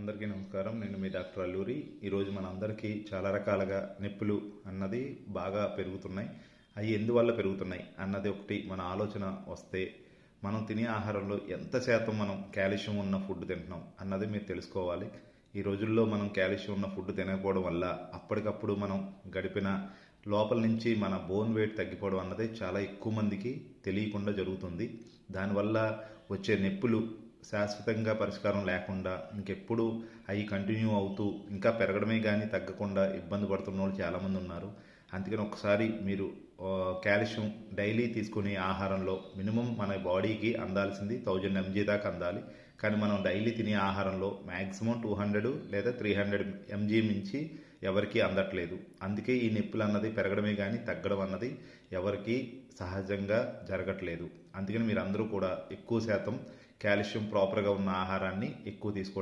అందరికీ నమస్కారం. నేను మీ డాక్టర్ అల్లూరి. ఈరోజు మన అందరికీ చాలా రకాలుగా నొప్పులు అన్నది బాగా పెరుగుతున్నాయి. అవి ఎందువల్ల పెరుగుతున్నాయి అన్నది ఒకటి మన ఆలోచన వస్తే, మనం తినే ఆహారంలో ఎంత శాతం మనం కాల్షియం ఉన్న ఫుడ్ తింటున్నాం అన్నది మీరు తెలుసుకోవాలి. ఈ రోజుల్లో మనం కాల్షియం ఉన్న ఫుడ్ తినకపోవడం వల్ల అప్పటికప్పుడు మనం గడిపిన లోపల నుంచి మన బోన్ వెయిట్ తగ్గిపోవడం అన్నది చాలా ఎక్కువ మందికి తెలియకుండా జరుగుతుంది. దానివల్ల వచ్చే నొప్పులు శాశ్వతంగా పరిష్కారం లేకుండా ఇంకెప్పుడు అవి కంటిన్యూ అవుతూ ఇంకా పెరగడమే కానీ తగ్గకుండా ఇబ్బంది పడుతున్న వాళ్ళు చాలామంది ఉన్నారు. అందుకని ఒకసారి మీరు కాల్షియం డైలీ తీసుకునే ఆహారంలో మినిమం మన బాడీకి అందాల్సింది 1000 mg దాకా అందాలి. కానీ మనం డైలీ తినే ఆహారంలో మ్యాక్సిమం 200 లేదా 300 mg మించి ఎవరికి అందట్లేదు. అందుకే ఈ నొప్పులు అన్నది పెరగడమే కానీ తగ్గడం అన్నది ఎవరికి సహజంగా జరగట్లేదు. అందుకని మీరు అందరూ కూడా ఎక్కువ శాతం కాల్షియం ప్రాపర్గా ఉన్న ఆహారాన్ని ఎక్కువ తీసుకోవడానికి